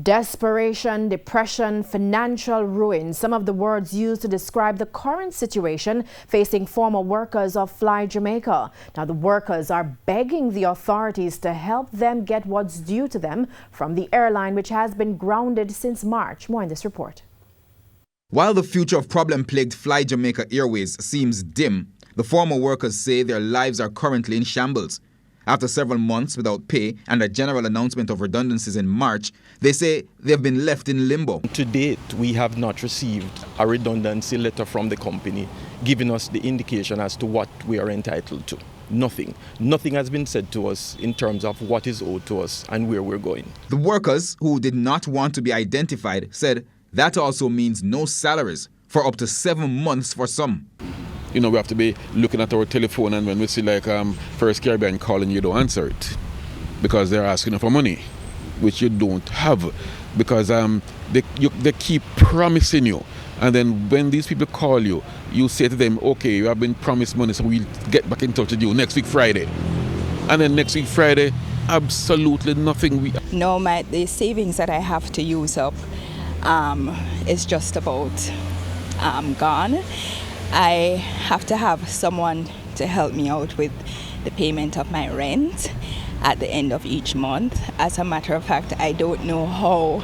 Desperation, depression, financial ruin, some of the words used to describe the current situation facing former workers of Fly Jamaica. Now, the workers are begging the authorities to help them get what's due to them from the airline, which has been grounded since March. More in this report. While the future of problem-plagued Fly Jamaica Airways seems dim, the former workers say their lives are currently in shambles. After several months without pay and a general announcement of redundancies in March, they say they've been left in limbo. To date, we have not received a redundancy letter from the company giving us the indication as to what we are entitled to. Nothing. Nothing has been said to us in terms of what is owed to us and where we're going. The workers, who did not want to be identified, said that also means no salaries for up to 7 months for some. You know, we have to be looking at our telephone, and when we see like First Caribbean calling, you don't answer it because they're asking you for money, which you don't have, because they keep promising you, and then when these people call you, you say to them, okay, you have been promised money, so we'll get back in touch with you next week Friday, and then next week Friday, absolutely nothing. No, the savings that I have to use up is just about gone. I have to have someone to help me out with the payment of my rent at the end of each month. As a matter of fact, I don't know how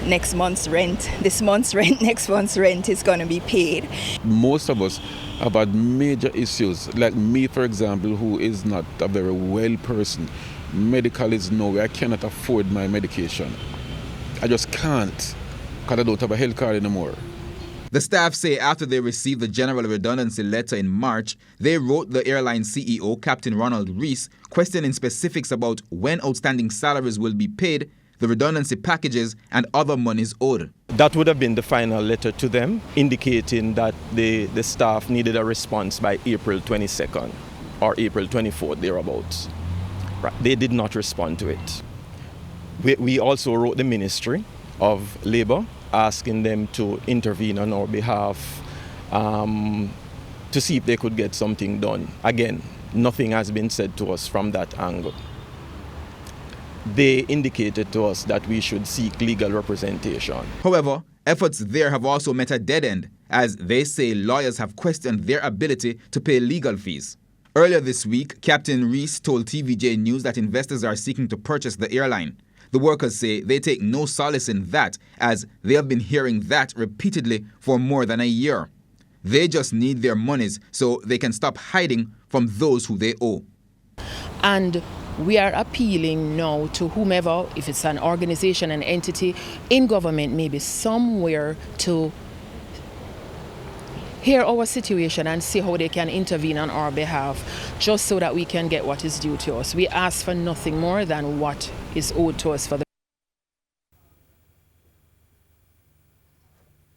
next month's rent, next month's rent is going to be paid. Most of us have had major issues, like me, for example, who is not a very well person. Medical is nowhere. I cannot afford my medication. I just can't, because I don't have a health card anymore. The staff say after they received the general redundancy letter in March, they wrote the airline CEO, Captain Ronald Reese, questioning specifics about when outstanding salaries will be paid, the redundancy packages, and other monies owed. That would have been the final letter to them, indicating that the staff needed a response by April 22nd or April 24th, thereabouts. Right. They did not respond to it. We also wrote the Ministry of Labour, asking them to intervene on our behalf to see if they could get something done. Again, nothing has been said to us from that angle. They indicated to us that we should seek legal representation. However, efforts there have also met a dead end, as they say lawyers have questioned their ability to pay legal fees. Earlier this week, Captain Reese told TVJ News that investors are seeking to purchase the airline. The workers say they take no solace in that, as they have been hearing that repeatedly for more than a year. They just need their monies so they can stop hiding from those who they owe. And we are appealing now to whomever, if it's an organization, an entity in government, maybe somewhere, to hear our situation and see how they can intervene on our behalf, just so that we can get what is due to us. We ask for nothing more than what is owed to us for the